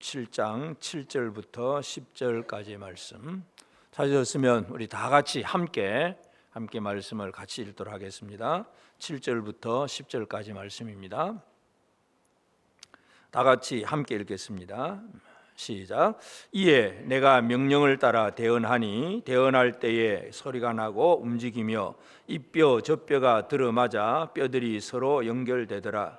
7장 7절부터 10절까지의 말씀 찾으셨으면 우리 다 같이 함께 말씀을 같이 읽도록 하겠습니다. 7절부터 10절까지 말씀입니다. 다 같이 함께 읽겠습니다. 시작. 이에 내가 명령을 따라 대언하니 대언할 때에 소리가 나고 움직이며 이 뼈 저 뼈가 들어맞아 뼈들이 서로 연결되더라.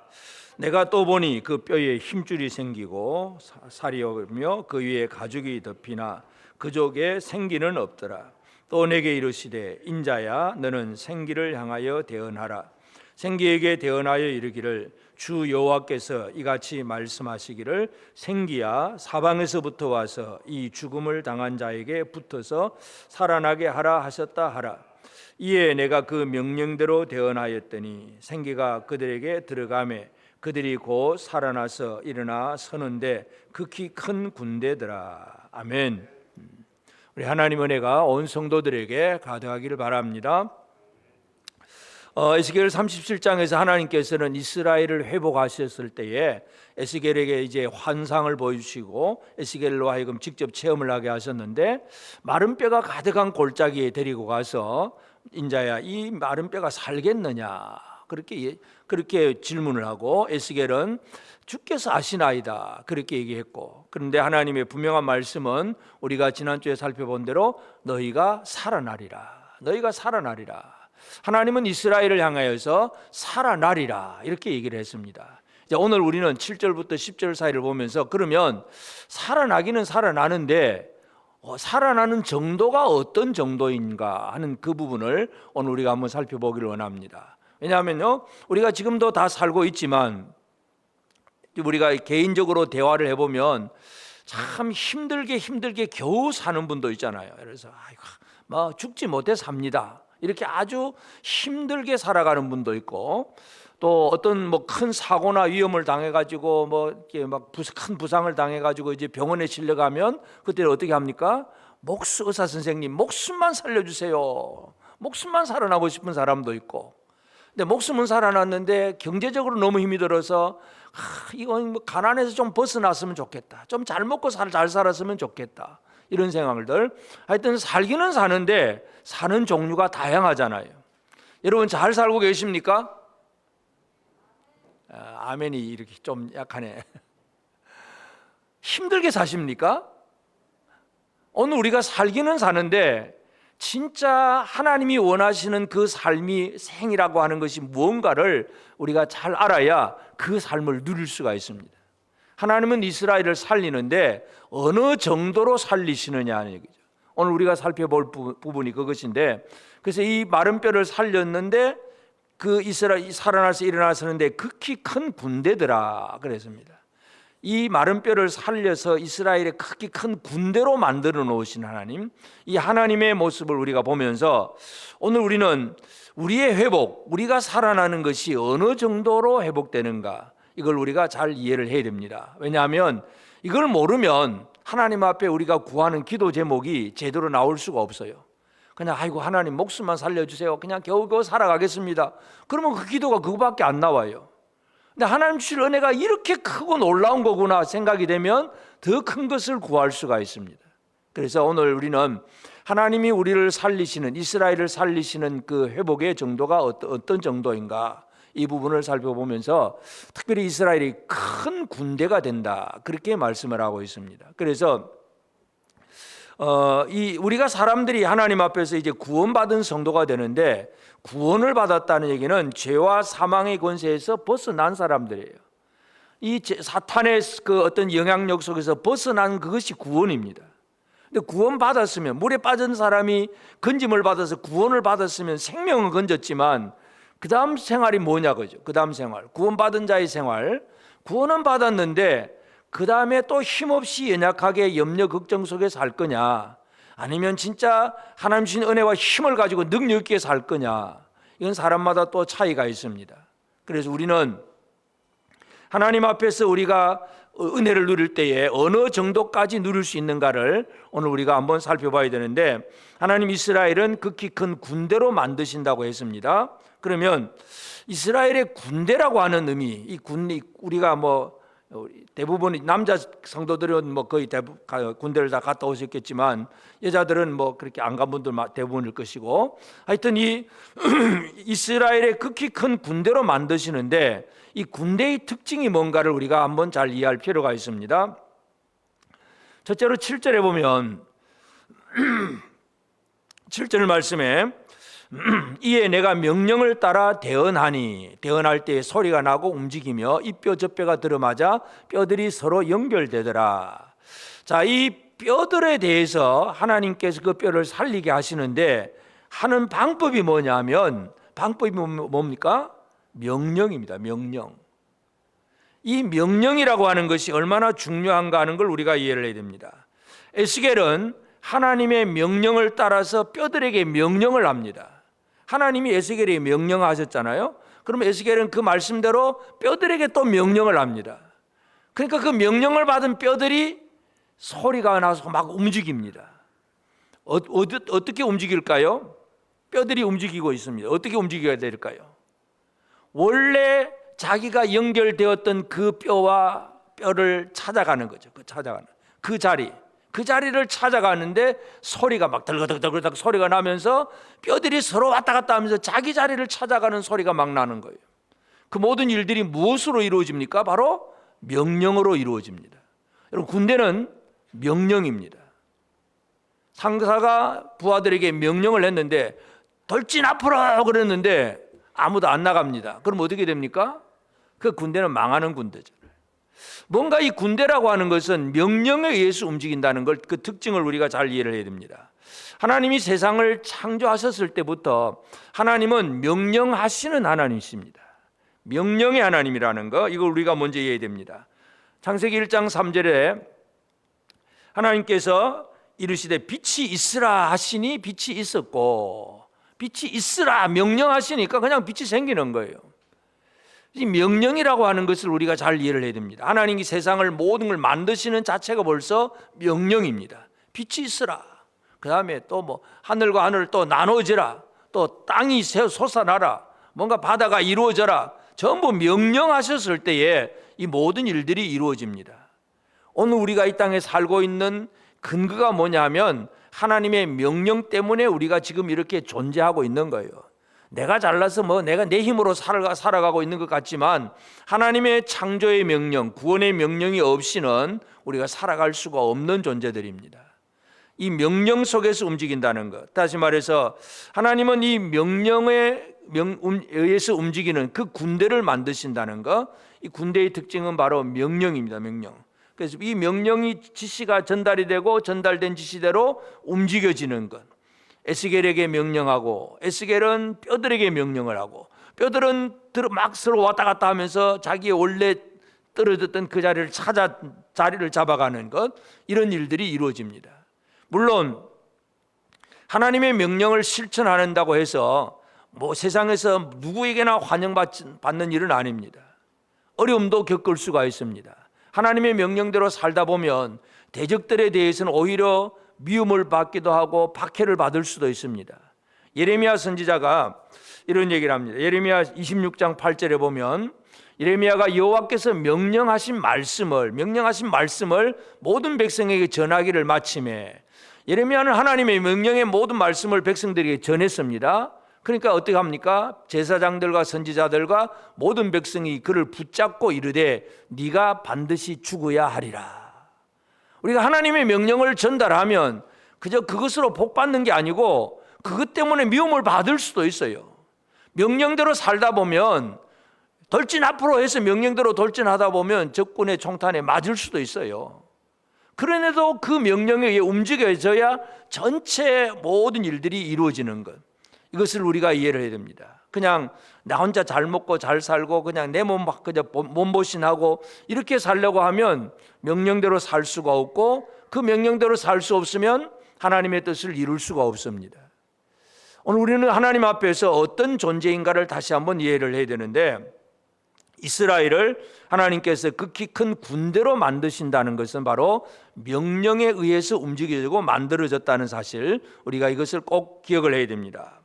내가 또 보니 그 뼈에 힘줄이 생기고 살이 오며 그 위에 가죽이 덮이나 그족에 생기는 없더라. 또 내게 이르시되 인자야 너는 생기를 향하여 대언하라. 생기에게 대언하여 이르기를 주 여호와께서 이같이 말씀하시기를 생기야 사방에서부터 와서 이 죽음을 당한 자에게 붙어서 살아나게 하라 하셨다 하라. 이에 내가 그 명령대로 대언하였더니 생기가 그들에게 들어가매 그들이 곧 살아나서 일어나 서는데 극히 큰 군대더라. 아멘. 우리 하나님 은혜가 온 성도들에게 가득하기를 바랍니다. 에스겔 37장에서 하나님께서는 이스라엘을 회복하셨을 때에 에스겔에게 이제 환상을 보여주시고 에스겔로 하여금 직접 체험을 하게 하셨는데 마른 뼈가 가득한 골짜기에 데리고 가서 인자야 이 마른 뼈가 살겠느냐 그렇게 질문을 하고 에스겔은 주께서 아시나이다 그렇게 얘기했고, 그런데 하나님의 분명한 말씀은 우리가 지난주에 살펴본 대로 너희가 살아나리라. 하나님은 이스라엘을 향하여서 살아나리라 이렇게 얘기를 했습니다. 이제 오늘 우리는 7절부터 10절 사이를 보면서 그러면 살아나기는 살아나는데 살아나는 정도가 어떤 정도인가 하는 그 부분을 오늘 우리가 한번 살펴보기를 원합니다. 왜냐하면요, 우리가 지금도 다 살고 있지만 우리가 개인적으로 대화를 해보면 참 힘들게 겨우 사는 분도 있잖아요. 그래서 뭐 죽지 못해 삽니다 이렇게 아주 힘들게 살아가는 분도 있고, 또 어떤 뭐 큰 사고나 위험을 당해가지고 뭐 이렇게 막 큰 부상을 당해가지고 이제 병원에 실려가면 그때 어떻게 합니까? 의사 선생님 목숨만 살려주세요. 목숨만 살아나고 싶은 사람도 있고, 근데 목숨은 살아났는데 경제적으로 너무 힘이 들어서 이건 뭐 가난해서 좀 벗어났으면 좋겠다. 좀 잘 먹고 잘 살았으면 좋겠다. 이런 생각들. 하여튼 살기는 사는데 사는 종류가 다양하잖아요. 여러분 잘 살고 계십니까? 아멘이 이렇게 좀 약하네. 힘들게 사십니까? 오늘 우리가 살기는 사는데 진짜 하나님이 원하시는 그 삶이 생이라고 하는 것이 무언가를 우리가 잘 알아야 그 삶을 누릴 수가 있습니다. 하나님은 이스라엘을 살리는데 어느 정도로 살리시느냐 하는 얘기죠. 오늘 우리가 살펴볼 부분이 그것인데, 그래서 이 마른 뼈를 살렸는데 그 이스라엘 살아나서 일어나서는데 극히 큰 군대더라 그랬습니다. 이 마른 뼈를 살려서 이스라엘의 극히 큰 군대로 만들어 놓으신 하나님, 이 하나님의 모습을 우리가 보면서 오늘 우리는 우리의 회복, 우리가 살아나는 것이 어느 정도로 회복되는가, 이걸 우리가 잘 이해를 해야 됩니다. 왜냐하면 이걸 모르면 하나님 앞에 우리가 구하는 기도 제목이 제대로 나올 수가 없어요. 그냥 하나님 목숨만 살려주세요, 그냥 겨우겨우 살아가겠습니다, 그러면 그 기도가 그거밖에 안 나와요. 근데 하나님 주실 은혜가 이렇게 크고 놀라운 거구나 생각이 되면 더 큰 것을 구할 수가 있습니다. 그래서 오늘 우리는 하나님이 우리를 살리시는, 이스라엘을 살리시는 그 회복의 정도가 어떤 정도인가, 이 부분을 살펴보면서 특별히 이스라엘이 큰 군대가 된다 그렇게 말씀을 하고 있습니다. 그래서 우리가 사람들이 하나님 앞에서 이제 구원받은 성도가 되는데, 구원을 받았다는 얘기는 죄와 사망의 권세에서 벗어난 사람들이에요. 이 사탄의 그 어떤 영향력 속에서 벗어난 그것이 구원입니다. 근데 구원받았으면, 물에 빠진 사람이 건짐을 받아서 구원을 받았으면 생명은 건졌지만 그 다음 생활이 뭐냐 그죠? 그 다음 생활, 구원받은 자의 생활, 구원은 받았는데 그 다음에 또 힘없이 연약하게 염려 걱정 속에 살 거냐, 아니면 진짜 하나님 주신 은혜와 힘을 가지고 능력 있게 살 거냐, 이건 사람마다 또 차이가 있습니다. 그래서 우리는 하나님 앞에서 우리가 은혜를 누릴 때에 어느 정도까지 누릴 수 있는가를 오늘 우리가 한번 살펴봐야 되는데, 하나님 이스라엘은 극히 큰 군대로 만드신다고 했습니다. 그러면 이스라엘의 군대라고 하는 의미, 이 우리가 뭐 대부분 남자 성도들은 뭐 거의 대부분 군대를 다 갔다 오셨겠지만 여자들은 뭐 그렇게 안 간 분들 대부분일 것이고, 하여튼 이 이스라엘의 극히 큰 군대로 만드시는데 이 군대의 특징이 뭔가를 우리가 한번 잘 이해할 필요가 있습니다. 첫째로 7절에 보면 7절 말씀에 이에 내가 명령을 따라 대언하니, 대언할 때 소리가 나고 움직이며 이 뼈 저 뼈가 들어맞아 뼈들이 서로 연결되더라. 자, 이 뼈들에 대해서 하나님께서 그 뼈를 살리게 하시는데 하는 방법이 뭐냐면, 방법이 뭡니까? 명령입니다. 명령. 이 명령이라고 하는 것이 얼마나 중요한가 하는 걸 우리가 이해를 해야 됩니다. 에스겔은 하나님의 명령을 따라서 뼈들에게 명령을 합니다. 하나님이 에스겔에게 명령하셨잖아요. 그럼 에스겔은 그 말씀대로 뼈들에게 또 명령을 합니다. 그러니까 그 명령을 받은 뼈들이 소리가 나서 막 움직입니다. 어떻게 움직일까요? 뼈들이 움직이고 있습니다. 어떻게 움직여야 될까요? 원래 자기가 연결되었던 그 뼈와 뼈를 찾아가는 거죠. 찾아가는 그 자리를 찾아가는데 소리가 막 덜그덕덜그덕 소리가 나면서 뼈들이 서로 왔다 갔다 하면서 자기 자리를 찾아가는 소리가 막 나는 거예요. 그 모든 일들이 무엇으로 이루어집니까? 바로 명령으로 이루어집니다. 여러분, 군대는 명령입니다. 상사가 부하들에게 명령을 했는데 돌진 앞으로 그랬는데 아무도 안 나갑니다. 그럼 어떻게 됩니까? 그 군대는 망하는 군대죠. 뭔가 이 군대라고 하는 것은 명령에 의해서 움직인다는 걸, 그 특징을 우리가 잘 이해를 해야 됩니다. 하나님이 세상을 창조하셨을 때부터 하나님은 명령하시는 하나님이십니다. 명령의 하나님이라는 거, 이걸 우리가 먼저 이해해야 됩니다. 창세기 1장 3절에 하나님께서 이르시되 빛이 있으라 하시니 빛이 있었고, 빛이 있으라 명령하시니까 그냥 빛이 생기는 거예요. 이 명령이라고 하는 것을 우리가 잘 이해를 해야 됩니다. 하나님이 세상을 모든 걸 만드시는 자체가 벌써 명령입니다. 빛이 있으라. 그 다음에 또 뭐 하늘과 하늘을 또 나눠지라. 또 땅이 솟아나라. 뭔가 바다가 이루어져라. 전부 명령하셨을 때에 이 모든 일들이 이루어집니다. 오늘 우리가 이 땅에 살고 있는 근거가 뭐냐면 하나님의 명령 때문에 우리가 지금 이렇게 존재하고 있는 거예요. 내가 잘나서 내가 내 힘으로 살아가고 있는 것 같지만 하나님의 창조의 명령, 구원의 명령이 없이는 우리가 살아갈 수가 없는 존재들입니다. 이 명령 속에서 움직인다는 것, 다시 말해서 하나님은 이 명령에 의해서 움직이는 그 군대를 만드신다는 것, 이 군대의 특징은 바로 명령입니다. 명령. 그래서 이 명령이 지시가 전달이 되고 전달된 지시대로 움직여지는 것. 에스겔에게 명령하고 에스겔은 뼈들에게 명령을 하고 뼈들은 막 서로 왔다 갔다 하면서 자기의 원래 떨어졌던 그 자리를 잡아가는 것, 이런 일들이 이루어집니다. 물론 하나님의 명령을 실천한다고 해서 세상에서 누구에게나 환영받는 일은 아닙니다. 어려움도 겪을 수가 있습니다. 하나님의 명령대로 살다 보면 대적들에 대해서는 오히려 미움을 받기도 하고 박해를 받을 수도 있습니다. 예레미야 선지자가 이런 얘기를 합니다. 예레미야 26장 8절에 보면 예레미야가 여호와께서 명령하신 말씀을 모든 백성에게 전하기를 마침에, 예레미야는 하나님의 명령의 모든 말씀을 백성들에게 전했습니다. 그러니까 어떻게 합니까? 제사장들과 선지자들과 모든 백성이 그를 붙잡고 이르되 네가 반드시 죽어야 하리라. 우리가 하나님의 명령을 전달하면 그저 그것으로 복받는 게 아니고 그것 때문에 미움을 받을 수도 있어요. 명령대로 살다 보면 돌진 앞으로 해서 명령대로 돌진하다 보면 적군의 총탄에 맞을 수도 있어요. 그런데도 그 명령에 의해 움직여져야 전체 모든 일들이 이루어지는 것, 이것을 우리가 이해를 해야 됩니다. 그냥 나 혼자 잘 먹고 잘 살고 그냥 내 몸 그저 몸보신하고 이렇게 살려고 하면 명령대로 살 수가 없고, 그 명령대로 살 수 없으면 하나님의 뜻을 이룰 수가 없습니다. 오늘 우리는 하나님 앞에서 어떤 존재인가를 다시 한번 이해를 해야 되는데, 이스라엘을 하나님께서 극히 큰 군대로 만드신다는 것은 바로 명령에 의해서 움직여지고 만들어졌다는 사실, 우리가 이것을 꼭 기억을 해야 됩니다.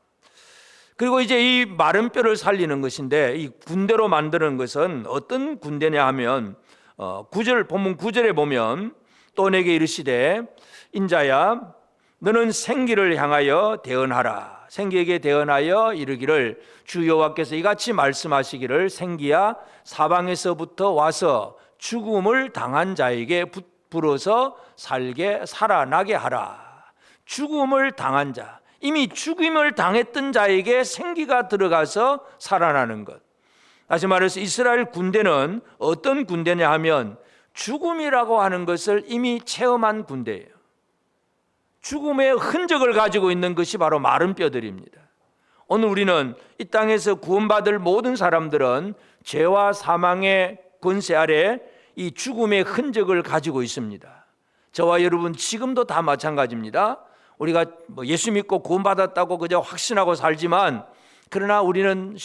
그리고 이제 이 마른 뼈를 살리는 것인데, 이 군대로 만드는 것은 어떤 군대냐 하면 본문 9절에 보면 또 내게 이르시되 인자야 너는 생기를 향하여 대언하라. 생기에게 대언하여 이르기를 주 여호와께서 이같이 말씀하시기를 생기야 사방에서부터 와서 죽음을 당한 자에게 부풀어서 살아나게 하라. 죽음을 당한 자, 이미 죽임을 당했던 자에게 생기가 들어가서 살아나는 것. 다시 말해서 이스라엘 군대는 어떤 군대냐 하면 죽음이라고 하는 것을 이미 체험한 군대예요. 죽음의 흔적을 가지고 있는 것이 바로 마른 뼈들입니다. 오늘 우리는 이 땅에서 구원받을 모든 사람들은 죄와 사망의 권세 아래 이 죽음의 흔적을 가지고 있습니다. 저와 여러분 지금도 다 마찬가지입니다. 우리가 예수 믿고 구원받았다고 그저 확신하고 살지만, 그러나 우리는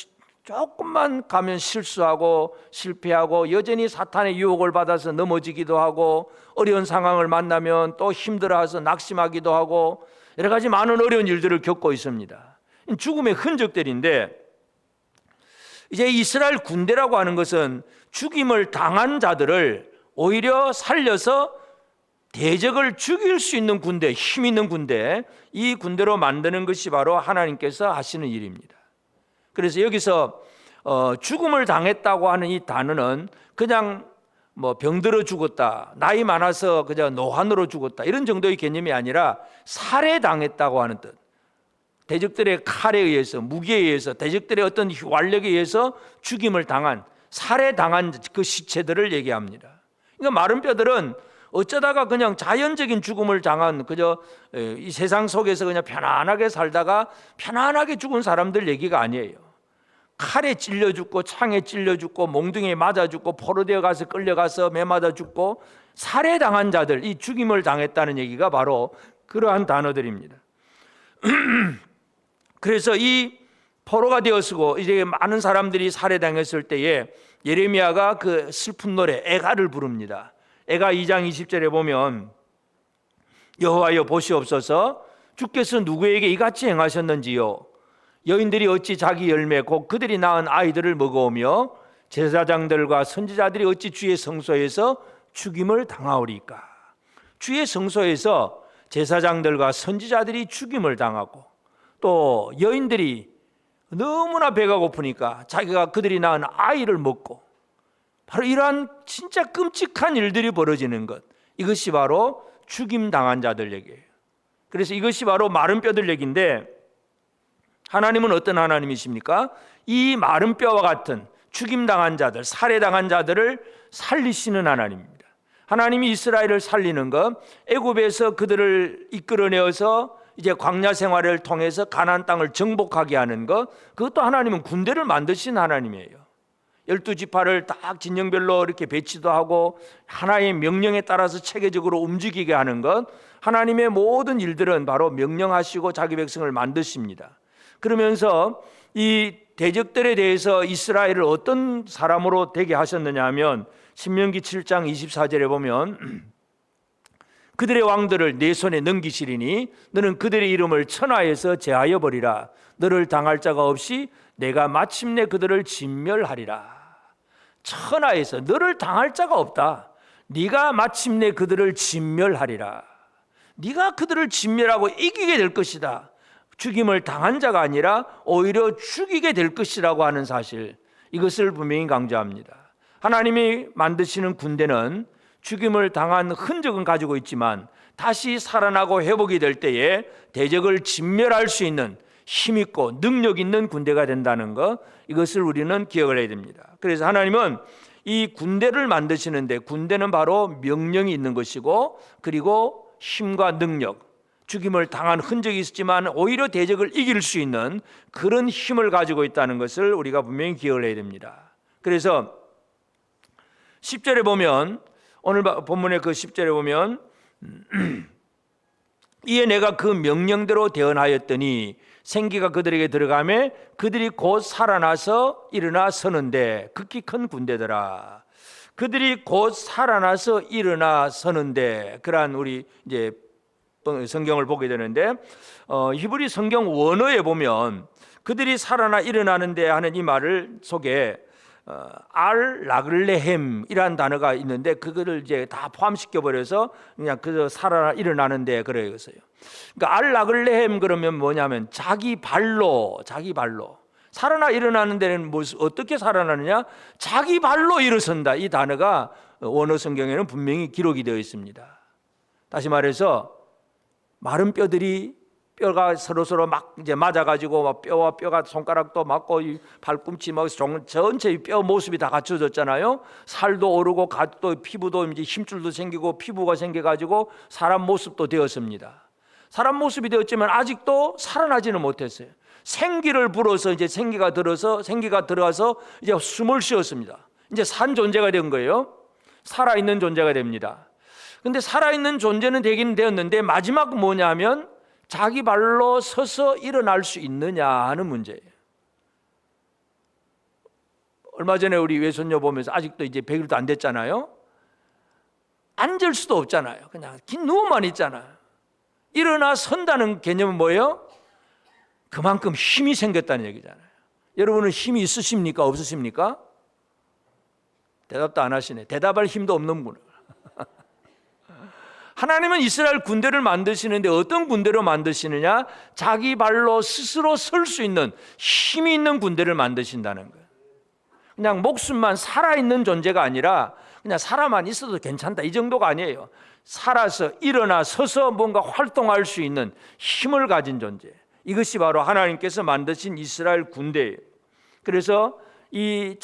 조금만 가면 실수하고 실패하고 여전히 사탄의 유혹을 받아서 넘어지기도 하고, 어려운 상황을 만나면 또 힘들어서 낙심하기도 하고, 여러 가지 많은 어려운 일들을 겪고 있습니다. 죽음의 흔적들인데, 이제 이스라엘 군대라고 하는 것은 죽임을 당한 자들을 오히려 살려서 대적을 죽일 수 있는 군대, 힘 있는 군대, 이 군대로 만드는 것이 바로 하나님께서 하시는 일입니다. 그래서 여기서 죽음을 당했다고 하는 이 단어는 그냥 병들어 죽었다, 나이 많아서 그냥 노환으로 죽었다, 이런 정도의 개념이 아니라 살해당했다고 하는 뜻. 대적들의 칼에 의해서, 무기에 의해서, 대적들의 어떤 완력에 의해서 죽임을 당한, 살해당한 그 시체들을 얘기합니다. 그러니까 마른 뼈들은 어쩌다가 그냥 자연적인 죽음을 당한, 그저 이 세상 속에서 그냥 편안하게 살다가 편안하게 죽은 사람들 얘기가 아니에요. 칼에 찔려 죽고, 창에 찔려 죽고, 몽둥이에 맞아 죽고, 포로되어 가서 끌려가서 매 맞아 죽고 살해당한 자들, 이 죽임을 당했다는 얘기가 바로 그러한 단어들입니다. 그래서 이 포로가 되었고 이제 많은 사람들이 살해당했을 때에 예레미야가 그 슬픈 노래 애가를 부릅니다. 애가 2장 20절에 보면 여호와여 보시옵소서 주께서 누구에게 이같이 행하셨는지요. 여인들이 어찌 자기 열매 곧 그들이 낳은 아이들을 먹어오며 제사장들과 선지자들이 어찌 주의 성소에서 죽임을 당하오리까. 주의 성소에서 제사장들과 선지자들이 죽임을 당하고, 또 여인들이 너무나 배가 고프니까 자기가 그들이 낳은 아이를 먹고, 바로 이러한 진짜 끔찍한 일들이 벌어지는 것, 이것이 바로 죽임당한 자들 얘기예요. 그래서 이것이 바로 마른 뼈들 얘기인데, 하나님은 어떤 하나님이십니까? 이 마른 뼈와 같은 죽임당한 자들, 살해당한 자들을 살리시는 하나님입니다. 하나님이 이스라엘을 살리는 것, 애굽에서 그들을 이끌어내어서 이제 광야 생활을 통해서 가나안 땅을 정복하게 하는 것, 그것도 하나님은 군대를 만드신 하나님이에요. 12지파를 딱 진영별로 이렇게 배치도 하고 하나의 명령에 따라서 체계적으로 움직이게 하는 것, 하나님의 모든 일들은 바로 명령하시고 자기 백성을 만드십니다. 그러면서 이 대적들에 대해서 이스라엘을 어떤 사람으로 되게 하셨느냐 하면 신명기 7장 24절에 보면 그들의 왕들을 내 손에 넘기시리니 너는 그들의 이름을 천하에서 제하여 버리라. 너를 당할 자가 없이 내가 마침내 그들을 진멸하리라. 천하에서 너를 당할 자가 없다. 네가 마침내 그들을 진멸하리라. 네가 그들을 진멸하고 이기게 될 것이다. 죽임을 당한 자가 아니라 오히려 죽이게 될 것이라고 하는 사실, 이것을 분명히 강조합니다. 하나님이 만드시는 군대는 죽임을 당한 흔적은 가지고 있지만 다시 살아나고 회복이 될 때에 대적을 진멸할 수 있는 힘있고 능력 있는 군대가 된다는 것, 이것을 우리는 기억을 해야 됩니다. 그래서 하나님은 이 군대를 만드시는데, 군대는 바로 명령이 있는 것이고, 그리고 힘과 능력, 죽임을 당한 흔적이 있었지만 오히려 대적을 이길 수 있는 그런 힘을 가지고 있다는 것을 우리가 분명히 기억을 해야 됩니다. 그래서 10절에 보면, 오늘 본문의 그 10절에 보면 이에 내가 그 명령대로 대언하였더니 생기가 그들에게 들어가매 그들이 곧 살아나서 일어나 서는데, 극히 큰 군대더라. 그들이 곧 살아나서 일어나 서는데, 그러한 우리 이제 성경을 보게 되는데, 히브리 성경 원어에 보면 그들이 살아나 일어나는데 하는 이 말을 속에 알 라글레헴이라는 단어가 있는데 그거를 이제 다 포함시켜 버려서 그냥 그 살아나 일어나는데 그래요. 그러니까 알 라글레헴 그러면 뭐냐면 자기 발로 살아나 일어나는 데는 어떻게 살아나느냐? 자기 발로 일어선다. 이 단어가 원어 성경에는 분명히 기록이 되어 있습니다. 다시 말해서 마른 뼈가 서로 막 이제 맞아가지고 막 뼈와 뼈가 손가락도 맞고 발꿈치 막 전체 뼈 모습이 다 갖춰졌잖아요. 살도 오르고 또 피부도 이제 힘줄도 생기고 피부가 생겨가지고 사람 모습도 되었습니다. 사람 모습이 되었지만 아직도 살아나지는 못했어요. 생기를 불어서 이제 생기가 들어서 이제 숨을 쉬었습니다. 이제 산 존재가 된 거예요. 살아있는 존재가 됩니다. 근데 살아있는 존재는 되긴 되었는데 마지막 뭐냐면 자기 발로 서서 일어날 수 있느냐 하는 문제예요. 얼마 전에 우리 외손녀 보면서 아직도 이제 100일도 안 됐잖아요. 앉을 수도 없잖아요. 그냥 누워만 있잖아요. 일어나 선다는 개념은 뭐예요? 그만큼 힘이 생겼다는 얘기잖아요. 여러분은 힘이 있으십니까? 없으십니까? 대답도 안 하시네. 대답할 힘도 없는구나. 하나님은 이스라엘 군대를 만드시는데 어떤 군대로 만드시느냐? 자기 발로 스스로 설 수 있는 힘이 있는 군대를 만드신다는 거예요. 그냥 목숨만 살아있는 존재가 아니라 그냥 살아만 있어도 괜찮다 이 정도가 아니에요. 살아서 일어나 서서 뭔가 활동할 수 있는 힘을 가진 존재. 이것이 바로 하나님께서 만드신 이스라엘 군대예요. 그래서 이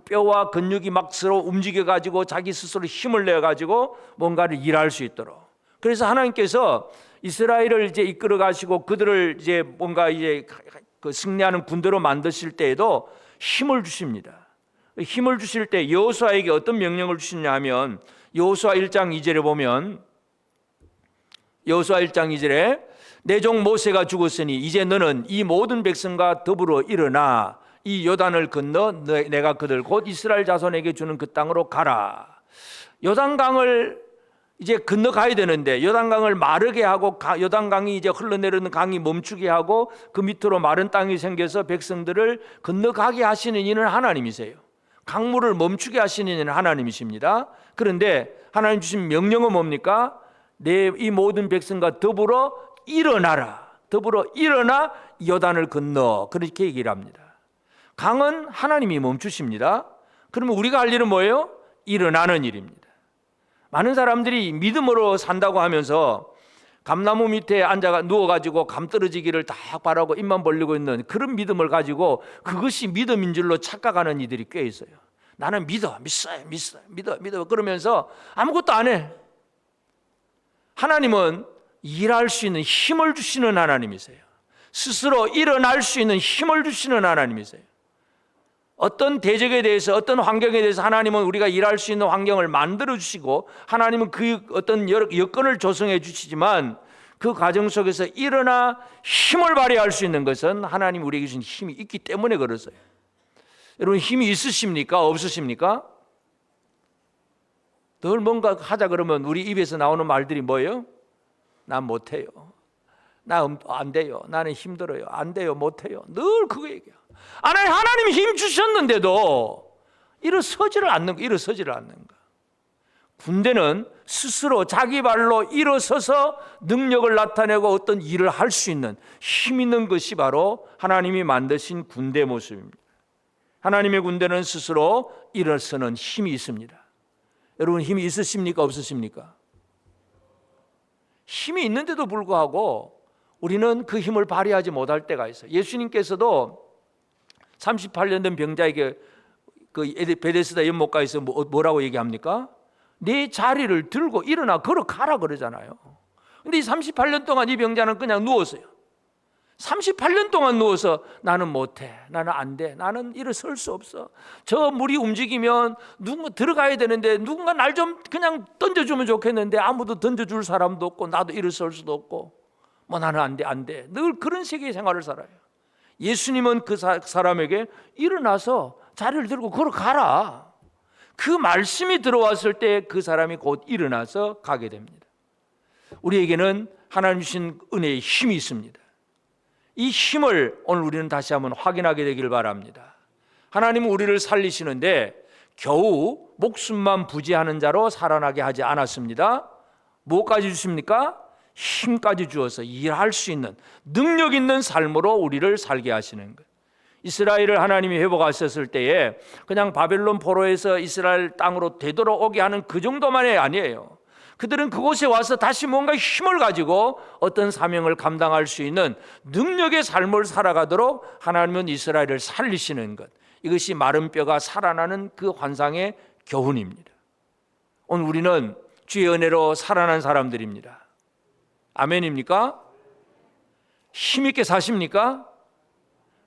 뼈와 근육이 막 서로 움직여가지고 자기 스스로 힘을 내가지고 뭔가를 일할 수 있도록. 그래서 하나님께서 이스라엘을 이제 이끌어 가시고 그들을 이제 뭔가 이제 그 승리하는 군대로 만드실 때에도 힘을 주십니다. 힘을 주실 때 여호수아에게 어떤 명령을 주시냐 하면 여호수아 1장 2절에 보면 여호수아 1장 2절에 내 종 모세가 죽었으니 이제 너는 이 모든 백성과 더불어 일어나 이 요단을 건너 내가 그들 곧 이스라엘 자손에게 주는 그 땅으로 가라. 요단강을 이제 건너가야 되는데 요단강을 마르게 하고 요단강이 이제 흘러내리는 강이 멈추게 하고 그 밑으로 마른 땅이 생겨서 백성들을 건너가게 하시는 이는 하나님이세요. 강물을 멈추게 하시는 이는 하나님이십니다. 그런데 하나님 주신 명령은 뭡니까? 이 모든 백성과 더불어 일어나라. 더불어 일어나 요단을 건너. 그렇게 얘기를 합니다. 강은 하나님이 멈추십니다. 그러면 우리가 할 일은 뭐예요? 일어나는 일입니다. 많은 사람들이 믿음으로 산다고 하면서 감나무 밑에 앉아 누워가지고 감 떨어지기를 딱 바라고 입만 벌리고 있는 그런 믿음을 가지고 그것이 믿음인 줄로 착각하는 이들이 꽤 있어요. 나는 믿어 그러면서 아무것도 안 해. 하나님은 일할 수 있는 힘을 주시는 하나님이세요. 스스로 일어날 수 있는 힘을 주시는 하나님이세요. 어떤 대적에 대해서 어떤 환경에 대해서 하나님은 우리가 일할 수 있는 환경을 만들어 주시고 하나님은 그 어떤 여건을 조성해 주시지만 그 과정 속에서 일어나 힘을 발휘할 수 있는 것은 하나님 우리에게 주신 힘이 있기 때문에 그러세요. 여러분 힘이 있으십니까? 없으십니까? 늘 뭔가 하자 그러면 우리 입에서 나오는 말들이 뭐예요? 난 못해요. 나 안 돼요. 나는 힘들어요. 안 돼요. 못해요. 늘 그거 얘기해요. 하나님이 힘 주셨는데도 일어서지를 않는 거. 군대는 스스로 자기 발로 일어서서 능력을 나타내고 어떤 일을 할 수 있는 힘 있는 것이 바로 하나님이 만드신 군대 모습입니다. 하나님의 군대는 스스로 일어서는 힘이 있습니다. 여러분 힘이 있으십니까? 없으십니까? 힘이 있는데도 불구하고 우리는 그 힘을 발휘하지 못할 때가 있어요. 예수님께서도 38년 된 병자에게 그 베데스다 연못가에서 뭐라고 얘기합니까? 네 자리를 들고 일어나 걸어가라 그러잖아요. 근데 이 38년 동안 이 병자는 그냥 누웠어요. 38년 동안 누워서 나는 못해, 나는 안 돼, 나는 일어설 수 없어. 저 물이 움직이면 누군가 들어가야 되는데 누군가 날 좀 그냥 던져주면 좋겠는데 아무도 던져줄 사람도 없고 나도 일어설 수도 없고 뭐 나는 안 돼. 늘 그런 세계의 생활을 살아요. 예수님은 그 사람에게 일어나서 자리를 들고 걸어가라. 그 말씀이 들어왔을 때 그 사람이 곧 일어나서 가게 됩니다. 우리에게는 하나님 주신 은혜의 힘이 있습니다. 이 힘을 오늘 우리는 다시 한번 확인하게 되기를 바랍니다. 하나님은 우리를 살리시는데 겨우 목숨만 부지하는 자로 살아나게 하지 않았습니다. 무엇까지 주십니까? 힘까지 주어서 일할 수 있는 능력 있는 삶으로 우리를 살게 하시는 것. 이스라엘을 하나님이 회복하셨을 때에 그냥 바벨론 포로에서 이스라엘 땅으로 되돌아오게 하는 그 정도만이 아니에요. 그들은 그곳에 와서 다시 뭔가 힘을 가지고 어떤 사명을 감당할 수 있는 능력의 삶을 살아가도록 하나님은 이스라엘을 살리시는 것. 이것이 마른 뼈가 살아나는 그 환상의 교훈입니다. 오늘 우리는 주의 은혜로 살아난 사람들입니다. 아멘입니까? 힘있게 사십니까?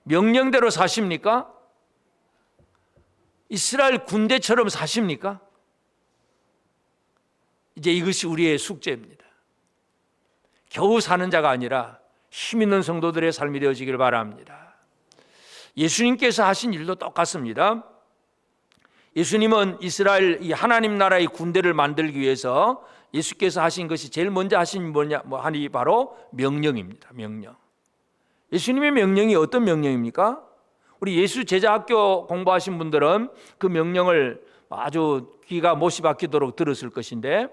명령대로 사십니까? 이스라엘 군대처럼 사십니까? 이제 이것이 우리의 숙제입니다. 겨우 사는 자가 아니라 힘 있는 성도들의 삶이 되어지길 바랍니다. 예수님께서 하신 일도 똑같습니다. 예수님은 이스라엘 이 하나님 나라의 군대를 만들기 위해서 예수께서 하신 것이 제일 먼저 하신 하니 바로 명령입니다. 명령. 예수님의 명령이 어떤 명령입니까? 우리 예수 제자학교 공부하신 분들은 그 명령을 아주 귀가 못이 박히도록 들었을 것인데,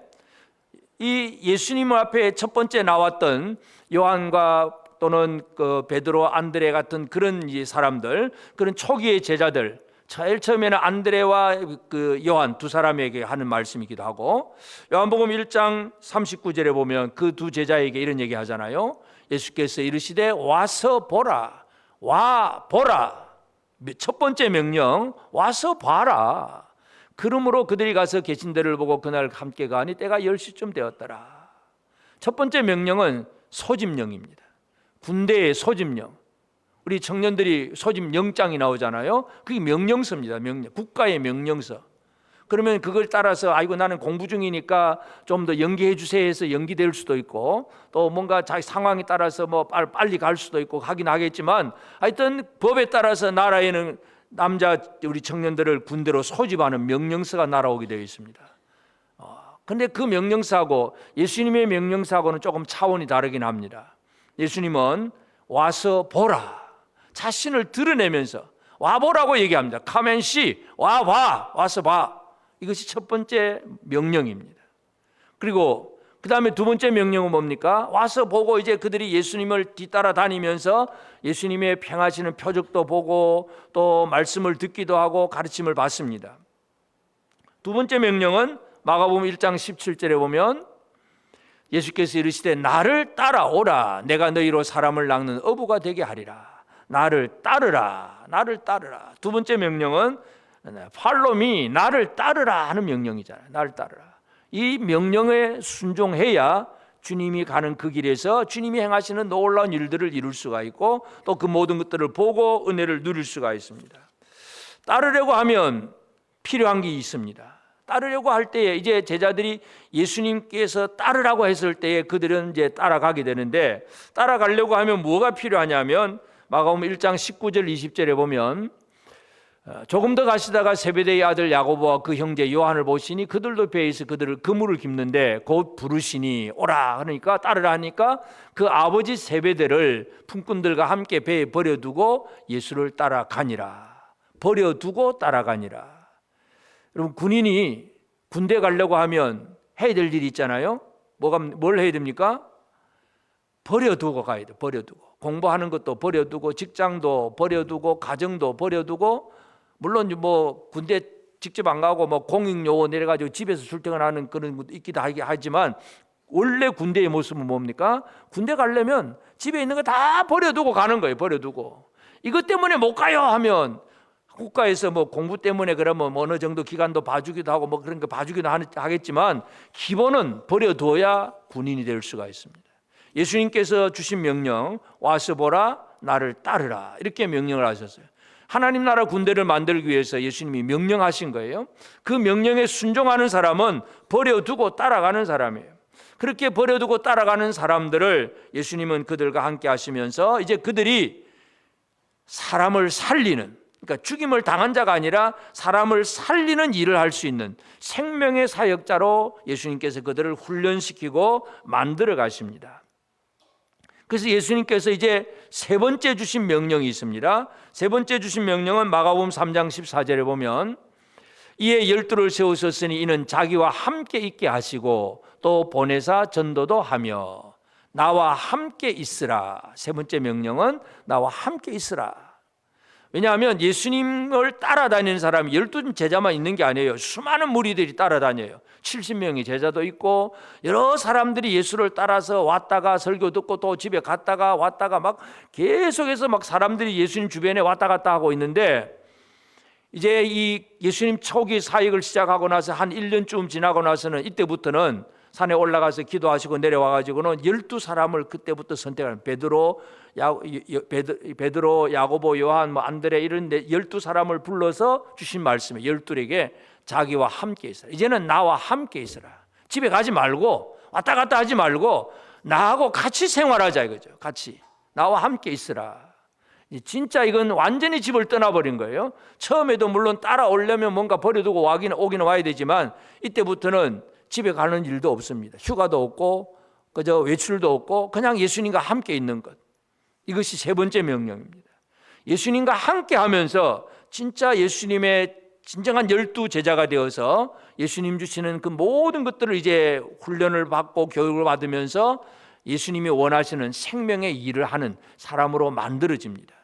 이 예수님 앞에 첫 번째 나왔던 요한과 또는 그 베드로, 안드레 같은 그런 사람들, 그런 초기의 제자들, 제일 처음에는 안드레와 그 요한 두 사람에게 하는 말씀이기도 하고, 요한복음 1장 39절에 보면 그 두 제자에게 이런 얘기 하잖아요. 예수께서 이르시되 와서 보라. 와 보라. 첫 번째 명령, 와서 봐라. 그러므로 그들이 가서 계신 데를 보고 그날 함께 가니 때가 10시쯤 되었더라. 첫 번째 명령은 소집령입니다. 군대의 소집령. 우리 청년들이 소집 영장이 나오잖아요. 그게 명령서입니다. 명령. 국가의 명령서. 그러면 그걸 따라서 아이고 나는 공부 중이니까 좀 더 연기해 주세요 해서 연기될 수도 있고, 또 뭔가 자기 상황에 따라서 뭐 빨리 갈 수도 있고 하긴 하겠지만, 하여튼 법에 따라서 나라에는 남자 우리 청년들을 군대로 소집하는 명령서가 날아오게 되어 있습니다. 근데 그 명령서하고 예수님의 명령서하고는 조금 차원이 다르긴 합니다. 예수님은 와서 보라. 자신을 드러내면서 와보라고 얘기합니다. Come and see. 와서 봐. 이것이 첫 번째 명령입니다. 그리고 그 다음에 두 번째 명령은 뭡니까? 와서 보고 이제 그들이 예수님을 뒤따라 다니면서 예수님의 평하시는 표적도 보고 또 말씀을 듣기도 하고 가르침을 받습니다. 두 번째 명령은 마가복음 1장 17절에 보면 예수께서 이르시되 나를 따라오라. 내가 너희로 사람을 낚는 어부가 되게 하리라. 나를 따르라. 나를 따르라. 두 번째 명령은 Follow me. 나를 따르라 하는 명령이잖아요. 나를 따르라. 이 명령에 순종해야 주님이 가는 그 길에서 주님이 행하시는 놀라운 일들을 이룰 수가 있고 또 그 모든 것들을 보고 은혜를 누릴 수가 있습니다. 따르려고 하면 필요한 게 있습니다. 따르려고 할 때에 이제 제자들이 예수님께서 따르라고 했을 때에 그들은 이제 따라가게 되는데, 따라가려고 하면 뭐가 필요하냐면 마가복음 1장 19절 20절에 보면 조금 더 가시다가 세베대의 아들 야고보와 그 형제 요한을 보시니 그들도 배에서 그들을 그물을 깁는데 곧 부르시니 오라. 그러니까 따르라 하니까 그 아버지 세베대를 품꾼들과 함께 배에 버려두고 예수를 따라가니라. 버려두고 따라가니라. 여러분, 군인이 군대 가려고 하면 해야 될 일이 있잖아요. 뭘 해야 됩니까? 버려두고 가야 돼. 버려두고. 공부하는 것도 버려두고, 직장도 버려두고, 가정도 버려두고, 물론 뭐 군대 직접 안 가고 뭐 공익요원 내려가지고 집에서 출퇴근하는 그런 것도 있기도 하지만, 원래 군대의 모습은 뭡니까? 군대 가려면 집에 있는 거 다 버려두고 가는 거예요. 버려두고. 이것 때문에 못 가요 하면 국가에서 뭐 공부 때문에 그러면 어느 정도 기간도 봐주기도 하고 뭐 그런 거 봐주기도 하겠지만, 기본은 버려둬야 군인이 될 수가 있습니다. 예수님께서 주신 명령, 와서 보라, 나를 따르라, 이렇게 명령을 하셨어요. 하나님 나라 군대를 만들기 위해서 예수님이 명령하신 거예요. 그 명령에 순종하는 사람은 버려두고 따라가는 사람이에요. 그렇게 버려두고 따라가는 사람들을 예수님은 그들과 함께 하시면서 이제 그들이 사람을 살리는, 그러니까 죽임을 당한 자가 아니라 사람을 살리는 일을 할 수 있는 생명의 사역자로 예수님께서 그들을 훈련시키고 만들어 가십니다. 그래서 예수님께서 이제 세 번째 주신 명령이 있습니다. 세 번째 주신 명령은 마가복음 3장 14절에 보면 이에 12를 세우셨으니 이는 자기와 함께 있게 하시고 또 보내사 전도도 하며 나와 함께 있으라. 세 번째 명령은 나와 함께 있으라. 왜냐하면 예수님을 따라다니는 사람이 12 제자만 있는 게 아니에요. 수많은 무리들이 따라다녀요. 70명의 제자도 있고 여러 사람들이 예수를 따라서 왔다가 설교 듣고 또 집에 갔다가 왔다가 막 계속해서 막 사람들이 예수님 주변에 왔다 갔다 하고 있는데, 이제 이 예수님 초기 사역을 시작하고 나서 한 1년쯤 지나고 나서는 이때부터는 산에 올라가서 기도하시고 내려와가지고는 12사람을 그때부터 선택하는 베드로, 야고보, 요한, 안드레 이런 12사람을 불러서 주신 말씀이에요. 12에게 자기와 함께 있으라. 이제는 나와 함께 있으라. 집에 가지 말고 왔다 갔다 하지 말고 나하고 같이 생활하자 이거죠. 같이 나와 함께 있으라. 진짜 이건 완전히 집을 떠나버린 거예요. 처음에도 물론 따라오려면 뭔가 버려두고 오기는 와야 되지만 이때부터는 집에 가는 일도 없습니다. 휴가도 없고 그저 외출도 없고 그냥 예수님과 함께 있는 것. 이것이 세 번째 명령입니다. 예수님과 함께 하면서 진짜 예수님의 진정한 12 제자가 되어서 예수님 주시는 그 모든 것들을 이제 훈련을 받고 교육을 받으면서 예수님이 원하시는 생명의 일을 하는 사람으로 만들어집니다.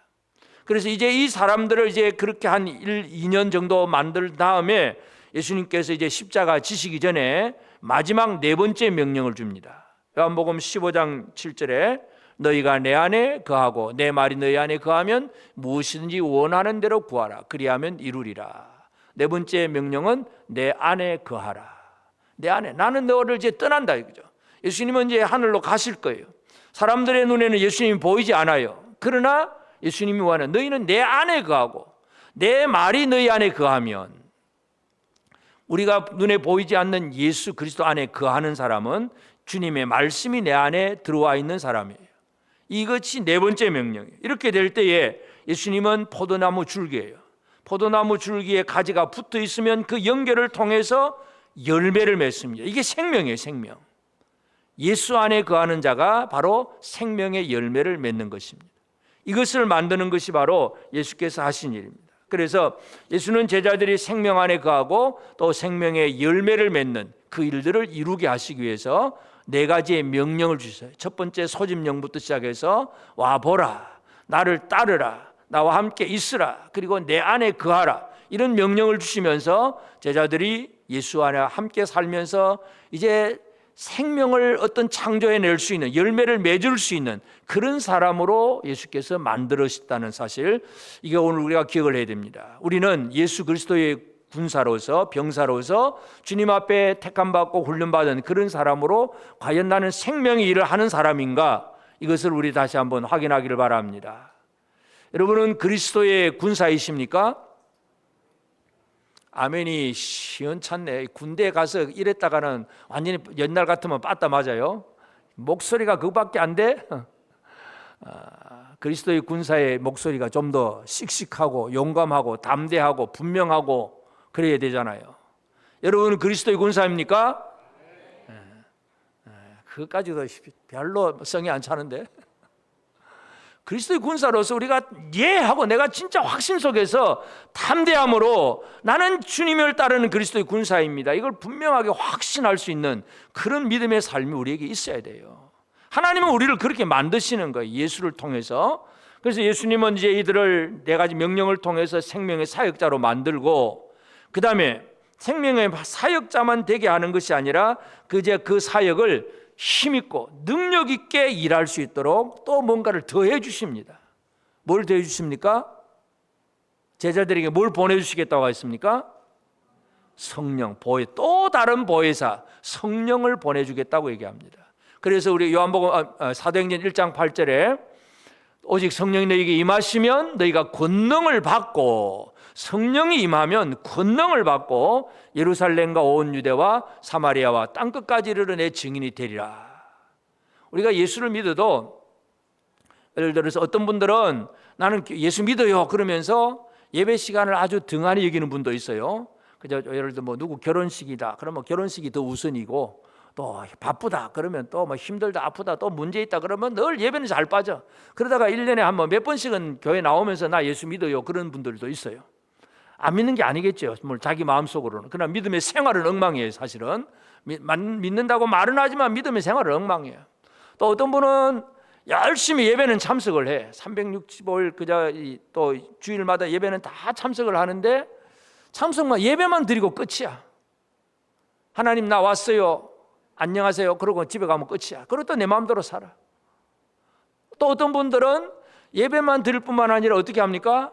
그래서 이제 이 사람들을 이제 그렇게 한 2년 정도 만들 다음에 예수님께서 이제 십자가 지시기 전에 마지막 네 번째 명령을 줍니다. 요한복음 15장 7절에 너희가 내 안에 거하고 내 말이 너희 안에 거하면 무엇이든지 원하는 대로 구하라. 그리하면 이루리라. 네 번째 명령은 내 안에 거하라. 내 안에. 나는 너를 이제 떠난다 이거죠. 예수님은 이제 하늘로 가실 거예요. 사람들의 눈에는 예수님이 보이지 않아요. 그러나 예수님이 원하는 너희는 내 안에 거하고 내 말이 너희 안에 거하면, 우리가 눈에 보이지 않는 예수 그리스도 안에 거하는 사람은 주님의 말씀이 내 안에 들어와 있는 사람이에요. 이것이 네 번째 명령이에요. 이렇게 될 때에 예수님은 포도나무 줄기예요. 포도나무 줄기에 가지가 붙어 있으면 그 연결을 통해서 열매를 맺습니다. 이게 생명이에요. 생명. 예수 안에 거하는 자가 바로 생명의 열매를 맺는 것입니다. 이것을 만드는 것이 바로 예수께서 하신 일입니다. 그래서 예수는 제자들이 생명 안에 거하고 또 생명의 열매를 맺는 그 일들을 이루게 하시기 위해서 네 가지의 명령을 주셨어요. 첫 번째 소집령부터 시작해서 와보라, 나를 따르라, 나와 함께 있으라, 그리고 내 안에 거하라, 이런 명령을 주시면서 제자들이 예수 안에 함께 살면서 이제 생명을 어떤 창조해낼 수 있는, 열매를 맺을 수 있는 그런 사람으로 예수께서 만들으셨다는 사실, 이게 오늘 우리가 기억을 해야 됩니다. 우리는 예수 그리스도의 군사로서, 병사로서 주님 앞에 택함받고 훈련받은 그런 사람으로 과연 나는 생명의 일을 하는 사람인가, 이것을 우리 다시 한번 확인하기를 바랍니다. 여러분은 그리스도의 군사이십니까? 아멘이 시원찮네. 군대에 가서 이랬다가는 완전히 옛날 같으면 빠따 맞아요. 목소리가 그거밖에 안 돼? 그리스도의 군사의 목소리가 좀 더 씩씩하고 용감하고 담대하고 분명하고 그래야 되잖아요. 여러분은 그리스도의 군사입니까? 그것까지도 별로 성이 안 차는데. 그리스도의 군사로서 우리가 하고 내가 진짜 확신 속에서 담대함으로 나는 주님을 따르는 그리스도의 군사입니다, 이걸 분명하게 확신할 수 있는 그런 믿음의 삶이 우리에게 있어야 돼요. 하나님은 우리를 그렇게 만드시는 거예요, 예수를 통해서. 그래서 예수님은 이제 이들을 네 가지 명령을 통해서 생명의 사역자로 만들고, 그 다음에 생명의 사역자만 되게 하는 것이 아니라 그 사역을 힘있고 능력 있게 일할 수 있도록 또 뭔가를 더해 주십니다. 뭘 더해 주십니까? 제자들에게 뭘 보내주시겠다고 했습니까? 성령, 보혜, 또 다른 보혜사 성령을 보내주겠다고 얘기합니다. 그래서 우리 요한복음 사도행전 1장 8절에 오직 성령이 너희에게 임하시면 너희가 권능을 받고, 성령이 임하면 권능을 받고 예루살렘과 온 유대와 사마리아와 땅끝까지 이르러 내 증인이 되리라. 우리가 예수를 믿어도, 예를 들어서 어떤 분들은 나는 예수 믿어요 그러면서 예배 시간을 아주 등한히 여기는 분도 있어요. 그저 예를 들어 누구 결혼식이다 그러면 결혼식이 더 우선이고, 또 바쁘다 그러면 또 뭐 힘들다 아프다 또 문제 있다 그러면 늘 예배는 잘 빠져. 그러다가 1년에 한 번 몇 번씩은 교회 나오면서 나 예수 믿어요 그런 분들도 있어요. 안 믿는 게 아니겠죠. 뭐 자기 마음속으로는. 그러나 믿음의 생활은 엉망이에요. 사실은 믿는다고 말은 하지만 믿음의 생활은 엉망이에요. 또 어떤 분은 열심히 예배는 참석을 해. 365일 그저 또 주일마다 예배는 다 참석을 하는데 참석만 예배만 드리고 끝이야. 하나님 나 왔어요. 안녕하세요. 그러고 집에 가면 끝이야. 그리고 또 내 마음대로 살아. 또 어떤 분들은 예배만 드릴 뿐만 아니라 어떻게 합니까?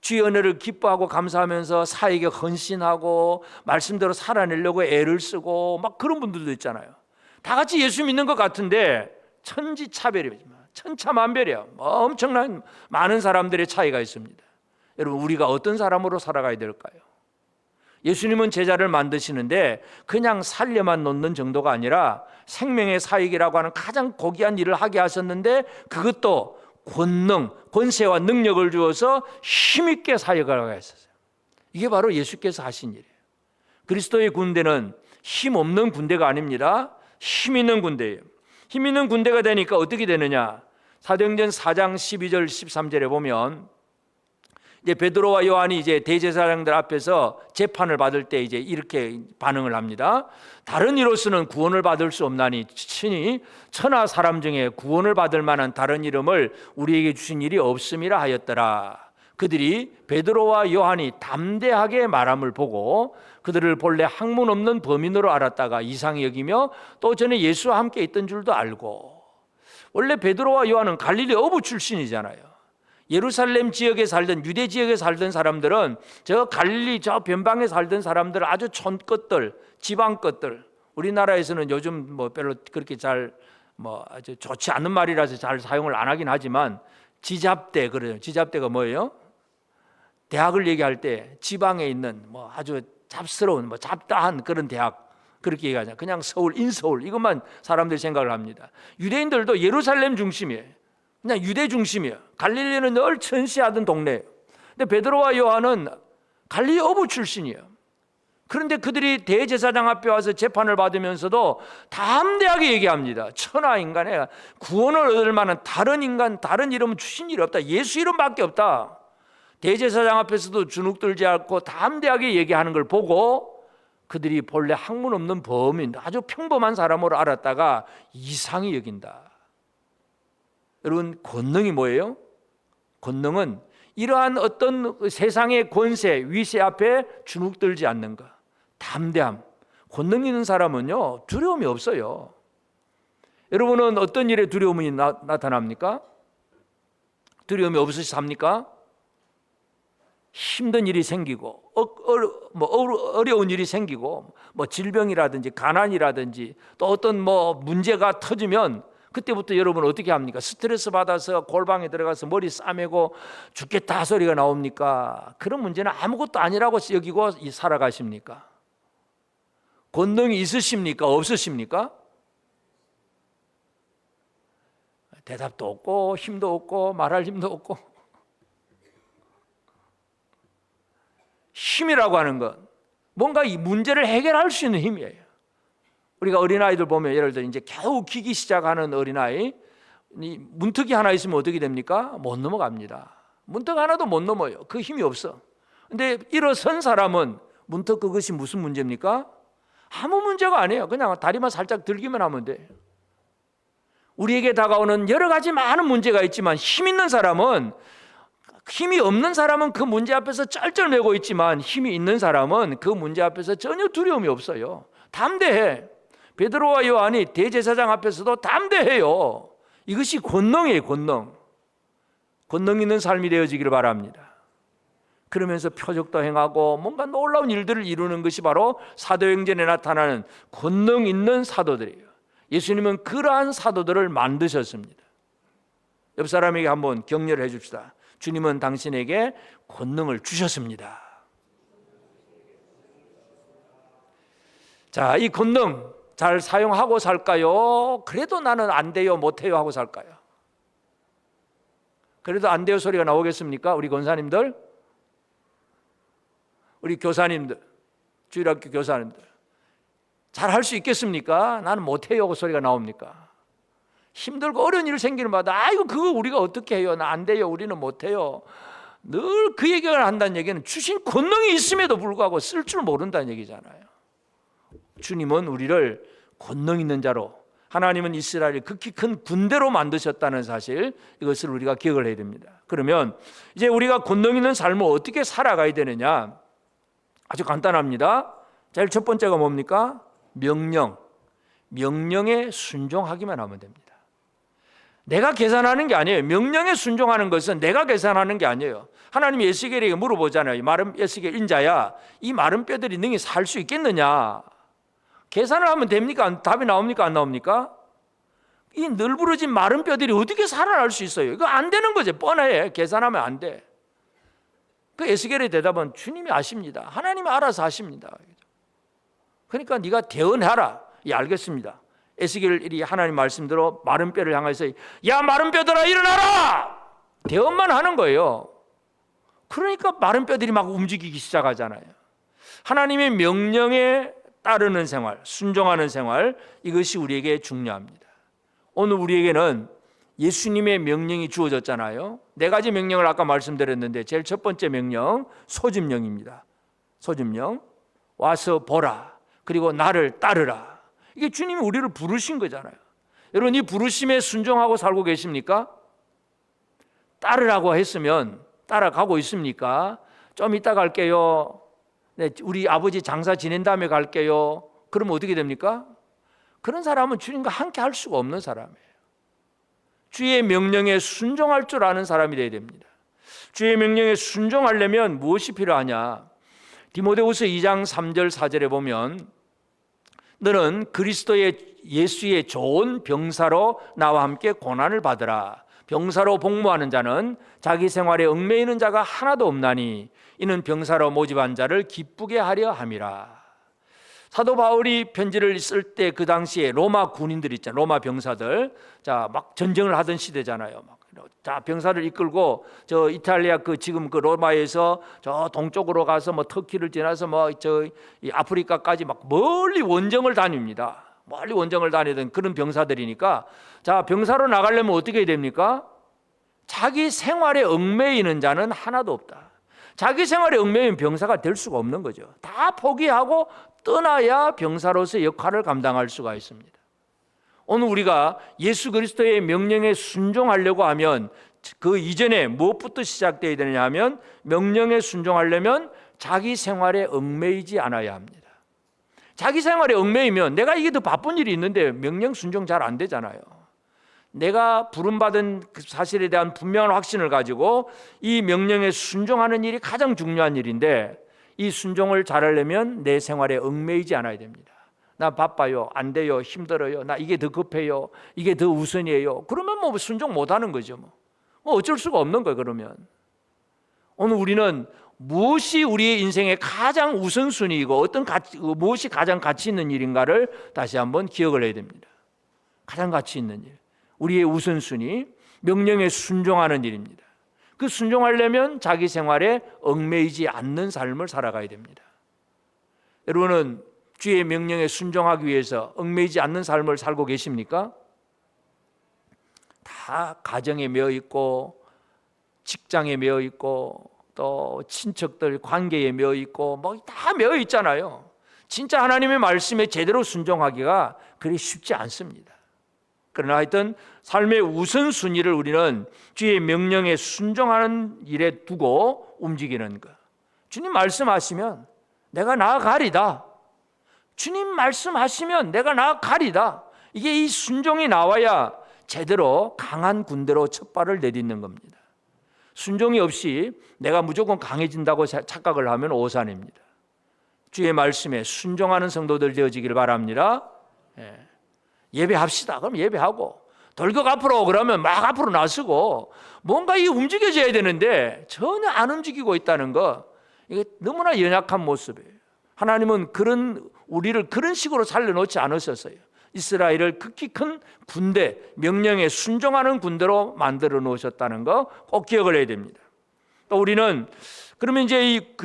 주의 은혜를 기뻐하고 감사하면서 사에게 헌신하고 말씀대로 살아내려고 애를 쓰고 막 그런 분들도 있잖아요. 다 같이 예수 믿는 것 같은데 천지차별이지만 천차만별이야. 엄청난 많은 사람들의 차이가 있습니다. 여러분 우리가 어떤 사람으로 살아가야 될까요? 예수님은 제자를 만드시는데 그냥 살려만 놓는 정도가 아니라 생명의 사역이라고 하는 가장 고귀한 일을 하게 하셨는데 그것도 권능, 권세와 능력을 주어서 힘있게 사역을 하게 하셨어요. 이게 바로 예수께서 하신 일이에요. 그리스도의 군대는 힘 없는 군대가 아닙니다. 힘 있는 군대예요. 힘 있는 군대가 되니까 어떻게 되느냐? 사도행전 4장 12절 13절에 보면 이제 베드로와 요한이 이제 대제사장들 앞에서 재판을 받을 때 이제 이렇게 반응을 합니다. 다른 이로서는 구원을 받을 수 없나니 친히 천하 사람 중에 구원을 받을 만한 다른 이름을 우리에게 주신 일이 없음이라 하였더라. 그들이 베드로와 요한이 담대하게 말함을 보고 그들을 본래 학문 없는 범인으로 알았다가 이상히 여기며 또 전에 예수와 함께 있던 줄도 알고. 원래 베드로와 요한은 갈릴리 어부 출신이잖아요. 예루살렘 지역에 살던 유대 지역에 살던 사람들은 저 갈릴리 저 변방에 살던 사람들 아주 촌것들 지방 것들 우리나라에서는 요즘 뭐 별로 그렇게 잘 뭐 아주 좋지 않은 말이라서 잘 사용을 안 하긴 하지만 지잡대 그래요. 지잡대가 뭐예요? 대학을 얘기할 때 지방에 있는 뭐 아주 잡스러운 뭐 잡다한 그런 대학 그렇게 얘기하잖아요. 그냥 서울 인서울 이것만 사람들이 생각을 합니다. 유대인들도 예루살렘 중심이에요. 그냥 유대 중심이에요. 갈릴리는 늘 천시하던 동네예요. 근데 베드로와 요한은 갈릴리 어부 출신이에요. 그런데 그들이 대제사장 앞에 와서 재판을 받으면서도 담대하게 얘기합니다. 천하 인간에 구원을 얻을 만한 다른 인간, 다른 이름은 주신 일이 없다. 예수 이름밖에 없다. 대제사장 앞에서도 주눅들지 않고 담대하게 얘기하는 걸 보고 그들이 본래 학문 없는 범인, 아주 평범한 사람으로 알았다가 이상히 여긴다. 여러분 권능이 뭐예요? 권능은 이러한 어떤 세상의 권세, 위세 앞에 주눅들지 않는 것. 담대함. 권능 있는 사람은요 두려움이 없어요. 여러분은 어떤 일에 두려움이 나타납니까? 두려움이 없으시 삽니까? 힘든 일이 생기고 어려운 일이 생기고 뭐 질병이라든지 가난이라든지 또 어떤 뭐 문제가 터지면 그때부터 여러분 어떻게 합니까? 스트레스 받아서 골방에 들어가서 머리 싸매고 죽겠다 소리가 나옵니까? 그런 문제는 아무것도 아니라고 여기고 살아가십니까? 권능이 있으십니까? 없으십니까? 대답도 없고 힘도 없고 말할 힘도 없고. 힘이라고 하는 건 뭔가 이 문제를 해결할 수 있는 힘이에요. 우리가 어린아이들 보면 예를 들어 이제 겨우 기기 시작하는 어린아이 문턱이 하나 있으면 어떻게 됩니까? 못 넘어갑니다. 문턱 하나도 못 넘어요. 그 힘이 없어. 근데 일어선 사람은 문턱 그것이 무슨 문제입니까? 아무 문제가 아니에요. 그냥 다리만 살짝 들기만 하면 돼. 우리에게 다가오는 여러 가지 많은 문제가 있지만 힘 있는 사람은 힘이 없는 사람은 그 문제 앞에서 쩔쩔매고 있지만 힘이 있는 사람은 그 문제 앞에서 전혀 두려움이 없어요. 담대해. 베드로와 요한이 대제사장 앞에서도 담대해요. 이것이 권능이에요. 권능. 권능 있는 삶이 되어지기를 바랍니다. 그러면서 표적도 행하고 뭔가 놀라운 일들을 이루는 것이 바로 사도행전에 나타나는 권능 있는 사도들이에요. 예수님은 그러한 사도들을 만드셨습니다. 옆 사람에게 한번 격려를 해 줍시다. 주님은 당신에게 권능을 주셨습니다. 자, 이 권능 잘 사용하고 살까요? 그래도 나는 안 돼요, 못 해요 하고 살까요? 그래도 안 돼요 소리가 나오겠습니까? 우리 권사님들, 우리 교사님들, 주일학교 교사님들 잘 할 수 있겠습니까? 나는 못해요. 그 소리가 나옵니까? 힘들고 어려운 일 생기는 마다 아이고 그거 우리가 어떻게 해요? 나 안 돼요. 우리는 못해요. 늘 그 얘기를 한다는 얘기는 주신 권능이 있음에도 불구하고 쓸 줄 모른다는 얘기잖아요. 주님은 우리를 권능 있는 자로, 하나님은 이스라엘을 극히 큰 군대로 만드셨다는 사실, 이것을 우리가 기억을 해야 됩니다. 그러면 이제 우리가 권능 있는 삶을 어떻게 살아가야 되느냐? 아주 간단합니다. 제일 첫 번째가 뭡니까? 명령에 순종하기만 하면 됩니다. 내가 계산하는 게 아니에요. 명령에 순종하는 것은 내가 계산하는 게 아니에요. 하나님이 에스겔에게 물어보잖아요. 에스겔 인자야, 이 마른 뼈들이 능히 살 수 있겠느냐? 계산을 하면 됩니까? 답이 나옵니까? 안 나옵니까? 이 널브러진 마른 뼈들이 어떻게 살아날 수 있어요? 이거 안 되는 거죠. 뻔해. 계산하면 안 돼. 그 에스겔의 대답은 주님이 아십니다. 하나님이 알아서 하십니다. 그러니까 네가 대언하라. 예, 알겠습니다. 에스겔이 하나님 말씀대로 마른 뼈를 향해서 야 마른 뼈들아 일어나라! 대언만 하는 거예요. 그러니까 마른 뼈들이 막 움직이기 시작하잖아요. 하나님의 명령에 따르는 생활, 순종하는 생활, 이것이 우리에게 중요합니다. 오늘 우리에게는 예수님의 명령이 주어졌잖아요. 4가지 명령을 아까 말씀드렸는데 제일 첫 번째 명령, 소집령입니다. 소집령, 와서 보라, 그리고 나를 따르라. 이게 주님이 우리를 부르신 거잖아요. 여러분 이 부르심에 순종하고 살고 계십니까? 따르라고 했으면 따라가고 있습니까? 좀 이따 갈게요. 네, 우리 아버지 장사 지낸 다음에 갈게요. 그러면 어떻게 됩니까? 그런 사람은 주님과 함께 할 수가 없는 사람이에요. 주의 명령에 순종할 줄 아는 사람이 되어야 됩니다. 주의 명령에 순종하려면 무엇이 필요하냐? 디모데후서 2장 3절 4절에 보면 너는 그리스도의 예수의 좋은 병사로 나와 함께 고난을 받으라. 병사로 복무하는 자는 자기 생활에 얽매이는 자가 하나도 없나니 이는 병사로 모집한 자를 기쁘게 하려 함이라. 사도 바울이 편지를 쓸 때 그 당시에 로마 군인들 있잖아요. 로마 병사들. 자, 막 전쟁을 하던 시대잖아요. 자, 병사를 이끌고 저 이탈리아 지금 로마에서 저 동쪽으로 가서 뭐 터키를 지나서 이 아프리카까지 막 멀리 원정을 다닙니다. 멀리 원정을 다니던 그런 병사들이니까 자, 병사로 나가려면 어떻게 해야 됩니까? 자기 생활에 얽매이는 자는 하나도 없다. 자기 생활에 얽매인 병사가 될 수가 없는 거죠. 다 포기하고 떠나야 병사로서 역할을 감당할 수가 있습니다. 오늘 우리가 예수 그리스도의 명령에 순종하려고 하면 그 이전에 무엇부터 시작되어야 되느냐 하면 명령에 순종하려면 자기 생활에 얽매이지 않아야 합니다. 자기 생활에 얽매이면 내가 이게 더 바쁜 일이 있는데 명령 순종 잘 안 되잖아요. 내가 부름받은 그 사실에 대한 분명한 확신을 가지고 이 명령에 순종하는 일이 가장 중요한 일인데 이 순종을 잘하려면 내 생활에 얽매이지 않아야 됩니다. 나 바빠요, 안 돼요, 힘들어요, 나 이게 더 급해요, 이게 더 우선이에요. 그러면 뭐 순종 못하는 거죠. 뭐 어쩔 수가 없는 거예요. 그러면 오늘 우리는 무엇이 우리의 인생의 가장 우선순위이고 무엇이 가장 가치 있는 일인가를 다시 한번 기억을 해야 됩니다. 가장 가치 있는 일, 우리의 우선순위, 명령에 순종하는 일입니다. 그 순종하려면 자기 생활에 얽매이지 않는 삶을 살아가야 됩니다. 여러분은 주의 명령에 순종하기 위해서 얽매이지 않는 삶을 살고 계십니까? 다 가정에 매여 있고 직장에 매여 있고 또 친척들 관계에 매여 있고 뭐 다 매여 있잖아요. 진짜 하나님의 말씀에 제대로 순종하기가 그리 쉽지 않습니다. 그러나 하여튼 삶의 우선순위를 우리는 주의 명령에 순종하는 일에 두고 움직이는 것. 주님 말씀하시면 내가 나아가리다. 주님 말씀하시면 내가 나아가리다. 이게 이 순종이 나와야 제대로 강한 군대로 첫 발을 내딛는 겁니다. 순종이 없이 내가 무조건 강해진다고 착각을 하면 오산입니다. 주의 말씀에 순종하는 성도들 되어지길 바랍니다. 예배합시다. 그럼 예배하고 돌격 앞으로 그러면 막 앞으로 나서고 뭔가 이 움직여져야 되는데 전혀 안 움직이고 있다는 거, 이게 너무나 연약한 모습이에요. 하나님은 우리를 그런 식으로 살려놓지 않으셨어요. 이스라엘을 극히 큰 군대, 명령에 순종하는 군대로 만들어 놓으셨다는 거 꼭 기억을 해야 됩니다. 또 우리는 그러면 이제 이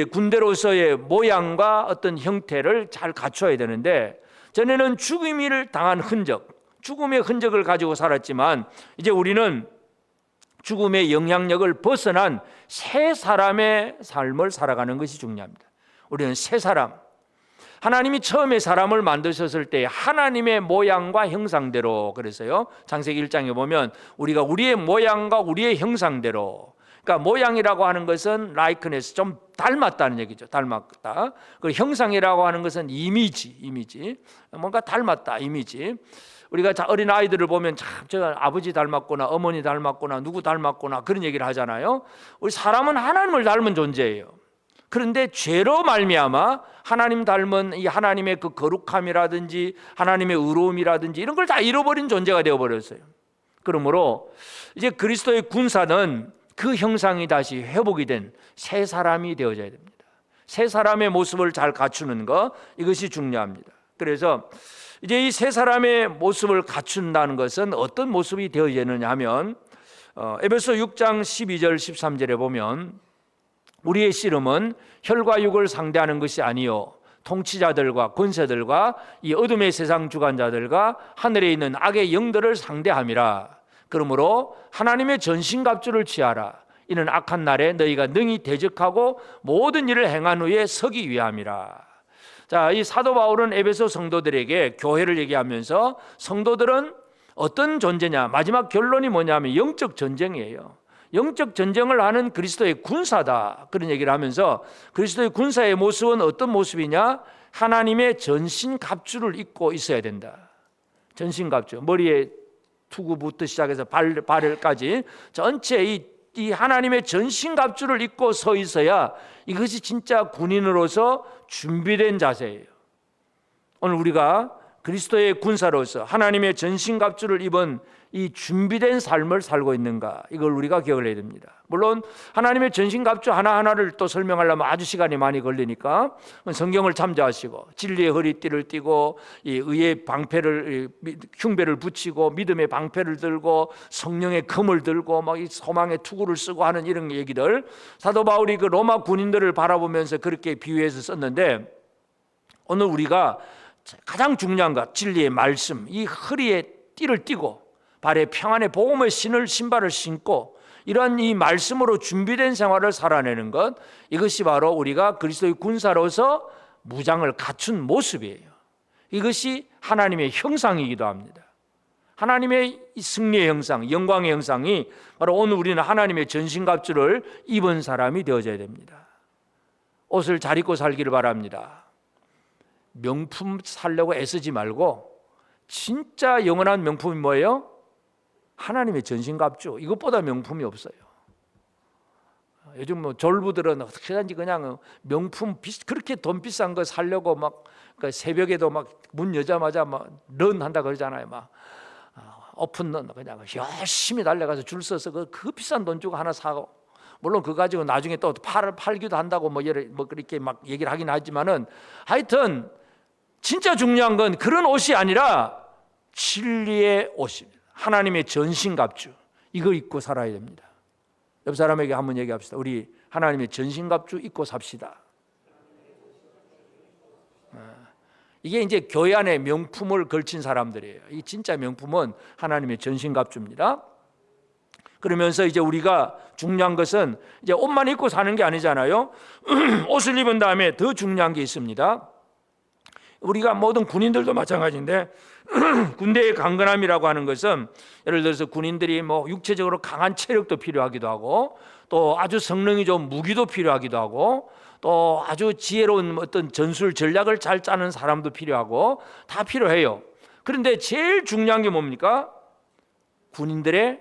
군대로서의 모양과 어떤 형태를 잘 갖춰야 되는데 전에는 죽음을 당한 흔적, 죽음의 흔적을 가지고 살았지만 이제 우리는 죽음의 영향력을 벗어난 새 사람의 삶을 살아가는 것이 중요합니다. 우리는 새 사람, 하나님이 처음에 사람을 만드셨을 때 하나님의 모양과 형상대로, 그래서요 창세기 1장에 보면 우리가 우리의 모양과 우리의 형상대로, 그러니까 모양이라고 하는 것은 likeness, 좀 닮았다는 얘기죠. 닮았다. 그리고 형상이라고 하는 것은 이미지, 뭔가 닮았다, 이미지. 우리가 어린 아이들을 보면 참 저 아버지 닮았구나, 어머니 닮았구나, 누구 닮았구나 그런 얘기를 하잖아요. 우리 사람은 하나님을 닮은 존재예요. 그런데 죄로 말미암아 하나님 닮은 이 하나님의 그 거룩함이라든지 하나님의 의로움이라든지 이런 걸 다 잃어버린 존재가 되어버렸어요. 그러므로 이제 그리스도의 군사는 그 형상이 다시 회복이 된 새 사람이 되어져야 됩니다. 새 사람의 모습을 잘 갖추는 것, 이것이 중요합니다. 그래서 이제 이 새 사람의 모습을 갖춘다는 것은 어떤 모습이 되어지느냐 하면 에베소 6장 12절 13절에 보면 우리의 씨름은 혈과 육을 상대하는 것이 아니요 통치자들과 권세들과 이 어둠의 세상 주관자들과 하늘에 있는 악의 영들을 상대함이라. 그러므로 하나님의 전신갑주를 취하라. 이는 악한 날에 너희가 능히 대적하고 모든 일을 행한 후에 서기 위함이라. 자, 이 사도 바울은 에베소 성도들에게 교회를 얘기하면서 성도들은 어떤 존재냐, 마지막 결론이 뭐냐면 영적 전쟁이에요. 영적 전쟁을 하는 그리스도의 군사다, 그런 얘기를 하면서 그리스도의 군사의 모습은 어떤 모습이냐, 하나님의 전신갑주를 입고 있어야 된다. 전신갑주, 머리에 투구부터 시작해서 발까지 전체 이 하나님의 전신갑주를 입고 서 있어야 이것이 진짜 군인으로서 준비된 자세예요. 오늘 우리가 그리스도의 군사로서 하나님의 전신갑주를 입은 이 준비된 삶을 살고 있는가, 이걸 우리가 기억을 해야 됩니다. 물론 하나님의 전신갑주 하나하나를 또 설명하려면 아주 시간이 많이 걸리니까 성경을 참조하시고 진리의 허리띠를 띠고 이 의의 방패를, 흉배를 붙이고 믿음의 방패를 들고 성령의 검을 들고 막 이 소망의 투구를 쓰고 하는 이런 얘기들, 사도 바울이 그 로마 군인들을 바라보면서 그렇게 비유해서 썼는데, 오늘 우리가 가장 중요한 것, 진리의 말씀, 이 허리에 띠를 띠고 발에 평안의 복음의 신발을 신고 이러한 이 말씀으로 준비된 생활을 살아내는 것, 이것이 바로 우리가 그리스도의 군사로서 무장을 갖춘 모습이에요. 이것이 하나님의 형상이기도 합니다. 하나님의 승리의 형상, 영광의 형상이 바로 오늘 우리는 하나님의 전신갑주를 입은 사람이 되어져야 됩니다. 옷을 잘 입고 살기를 바랍니다. 명품 살려고 애쓰지 말고 진짜 영원한 명품이 뭐예요? 하나님의 전신갑주, 이것보다 명품이 없어요. 요즘 뭐 졸부들은 어떻게든지 그냥 명품 그렇게 돈 비싼 거 살려고 막 새벽에도 막 문 여자마자 막 런 한다 그러잖아요. 막 오픈런 그냥 열심히 달려가서 줄 서서 그 비싼 돈 주고 하나 사고, 물론 그거 가지고 나중에 또 팔기도 한다고 뭐 그렇게 막 얘기를 하긴 하지만은, 하여튼 진짜 중요한 건 그런 옷이 아니라 진리의 옷입니다. 하나님의 전신갑주, 이거 입고 살아야 됩니다. 옆 사람에게 한번 얘기합시다. 우리 하나님의 전신갑주 입고 삽시다. 이게 이제 교회 안에 명품을 걸친 사람들이에요. 이 진짜 명품은 하나님의 전신갑주입니다. 그러면서 이제 우리가 중요한 것은 이제 옷만 입고 사는 게 아니잖아요. 옷을 입은 다음에 더 중요한 게 있습니다. 우리가 모든 군인들도 마찬가지인데 군대의 강건함이라고 하는 것은 예를 들어서 군인들이 뭐 육체적으로 강한 체력도 필요하기도 하고, 또 아주 성능이 좋은 무기도 필요하기도 하고, 또 아주 지혜로운 어떤 전술 전략을 잘 짜는 사람도 필요하고, 다 필요해요. 그런데 제일 중요한 게 뭡니까? 군인들의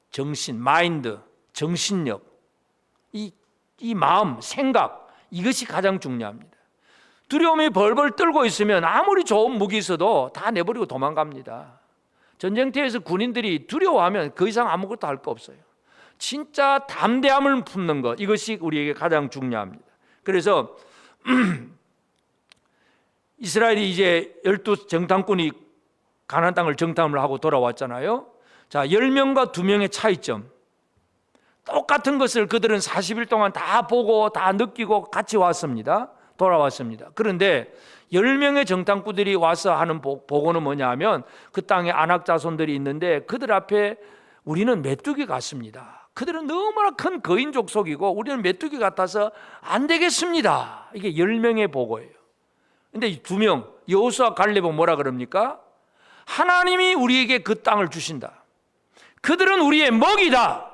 정신, 마인드, 정신력, 이 마음, 생각, 이것이 가장 중요합니다. 두려움이 벌벌 떨고 있으면 아무리 좋은 무기 있어도 다 내버리고 도망갑니다. 전쟁터에서 군인들이 두려워하면 그 이상 아무것도 할 거 없어요. 진짜 담대함을 품는 것, 이것이 우리에게 가장 중요합니다. 그래서 이스라엘이 이제 12 정탐꾼이 가나안 땅을 정탐을 하고 돌아왔잖아요. 자, 10명과 2명의 차이점. 똑같은 것을 그들은 40일 동안 다 보고 다 느끼고 같이 왔습니다. 돌아왔습니다. 그런데 10명의 정탐꾼들이 와서 하는 보고는 뭐냐 하면 그 땅에 안악 자손들이 있는데 그들 앞에 우리는 메뚜기 같습니다. 그들은 너무나 큰 거인 족속이고 우리는 메뚜기 같아서 안 되겠습니다. 이게 10명의 보고예요. 근데 2명 여호수아 갈렙은 뭐라 그럽니까? 하나님이 우리에게 그 땅을 주신다. 그들은 우리의 먹이다.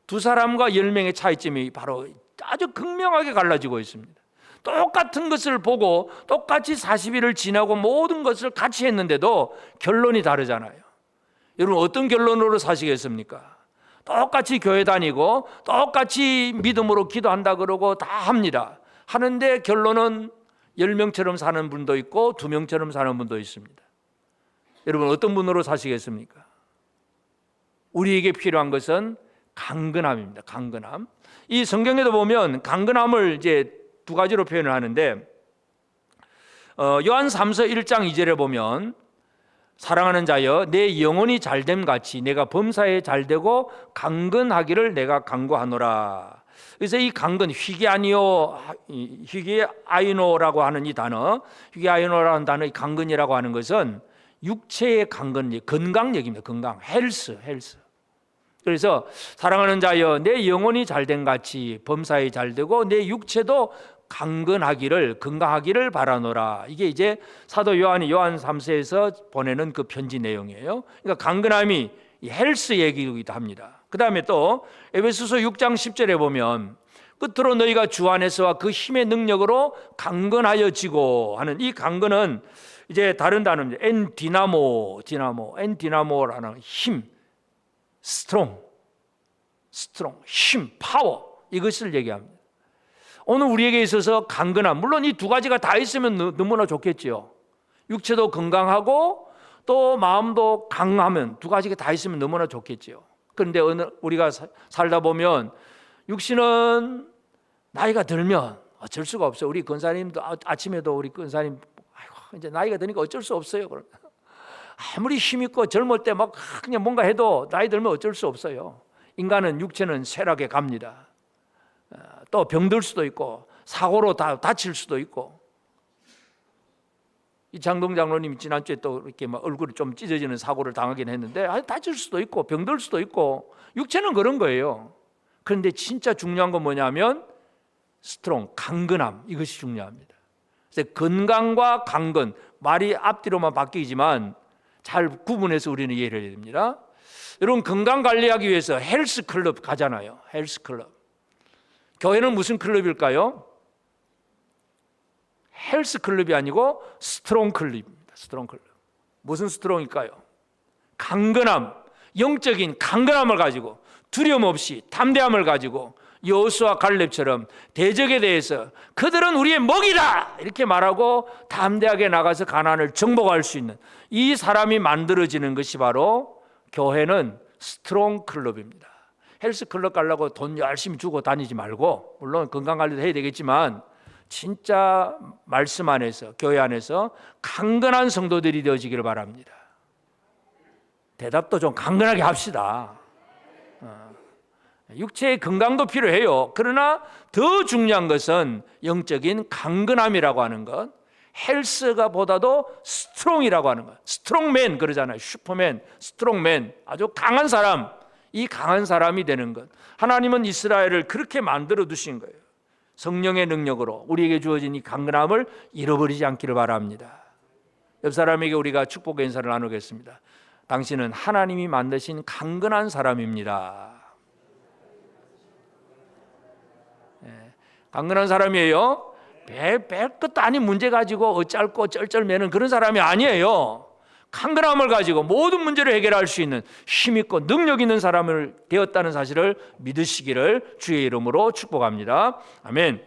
두 사람과 10명의 차이점이 바로 아주 극명하게 갈라지고 있습니다. 똑같은 것을 보고 똑같이 40일을 지나고 모든 것을 같이 했는데도 결론이 다르잖아요. 여러분 어떤 결론으로 사시겠습니까? 똑같이 교회 다니고 똑같이 믿음으로 기도한다 그러고 다 합니다. 하는데 결론은 10명처럼 사는 분도 있고 2명처럼 사는 분도 있습니다. 여러분 어떤 분으로 사시겠습니까? 우리에게 필요한 것은 강건함입니다. 강건함. 이 성경에도 보면 강건함을 이제 두 가지로 표현을 하는데 요한 3서 1장 2절에 보면 사랑하는 자여 내 영혼이 잘됨 같이 내가 범사에 잘되고 강건하기를 내가 간구하노라. 그래서 이 강건 휘게아이노라고 하는 이 단어, 휘게아이노라는 단어, 이 강건이라고 하는 것은 육체의 강건, 건강 얘기입니다. 건강, 헬스. 그래서 사랑하는 자여 내 영혼이 잘된 같이 범사에 잘되고 내 육체도 강건하기를 건강하기를 바라노라. 이게 이제 사도 요한이 요한 3서에서 보내는 그 편지 내용이에요. 그러니까 강건함이 헬스 얘기이기도 합니다. 그 다음에 또 에베소서 6장 10절에 보면 끝으로 너희가 주 안에서와 그 힘의 능력으로 강건하여지고 하는 이 강건은 이제 다른 단어입니다. 엔디나모라는 힘, 스트롱, 힘, 파워, 이것을 얘기합니다. 오늘 우리에게 있어서 강건함, 물론 이 두 가지가 다 있으면 너무나 좋겠지요. 육체도 건강하고 또 마음도 강하면 두 가지가 다 있으면 너무나 좋겠지요. 그런데 우리가 살다 보면 육신은 나이가 들면 어쩔 수가 없어요. 우리 권사님도 아침에도 우리 권사님 이제 나이가 드니까 어쩔 수 없어요. 아무리 힘있고 젊을 때 막 그냥 뭔가 해도 나이 들면 어쩔 수 없어요. 인간은 육체는 쇠락에 갑니다. 또 병들 수도 있고 사고로 다칠 수도 있고. 이 장동 장로님이 지난주에 또 이렇게 막 얼굴이 좀 찢어지는 사고를 당하긴 했는데 다칠 수도 있고 병들 수도 있고 육체는 그런 거예요. 그런데 진짜 중요한 건 뭐냐면 스트롱, 강건함, 이것이 중요합니다. 그래서 건강과 강건, 말이 앞뒤로만 바뀌지만 잘 구분해서 우리는 이해를 해야 됩니다. 여러분 건강 관리하기 위해서 헬스 클럽 가잖아요. 헬스 클럽. 교회는 무슨 클럽일까요? 헬스 클럽이 아니고 스트롱 클럽입니다. 스트롱 클럽. 무슨 스트롱일까요? 강건함, 영적인 강건함을 가지고 두려움 없이 담대함을 가지고 여호수아 갈렙처럼 대적에 대해서 그들은 우리의 먹이다 이렇게 말하고 담대하게 나가서 가나안을 정복할 수 있는 이 사람이 만들어지는 것이 바로 교회는 스트롱 클럽입니다. 헬스 클럽 가려고 돈 열심히 주고 다니지 말고, 물론 건강관리도 해야 되겠지만 진짜 말씀 안에서 교회 안에서 강건한 성도들이 되어지기를 바랍니다. 대답도 좀 강건하게 합시다. 육체의 건강도 필요해요. 그러나 더 중요한 것은 영적인 강건함이라고 하는 것, 헬스가 보다도 스트롱이라고 하는 것. 스트롱맨 그러잖아요. 슈퍼맨, 스트롱맨, 아주 강한 사람. 이 강한 사람이 되는 것. 하나님은 이스라엘을 그렇게 만들어 두신 거예요. 성령의 능력으로 우리에게 주어진 이 강건함을 잃어버리지 않기를 바랍니다. 옆 사람에게 우리가 축복의 인사를 나누겠습니다. 당신은 하나님이 만드신 강건한 사람입니다. 강건한 사람이에요. 별것도 아닌 문제 가지고 어쩔고 쩔쩔매는 그런 사람이 아니에요. 강건함을 가지고 모든 문제를 해결할 수 있는 힘있고 능력 있는 사람을 되었다는 사실을 믿으시기를 주의 이름으로 축복합니다. 아멘.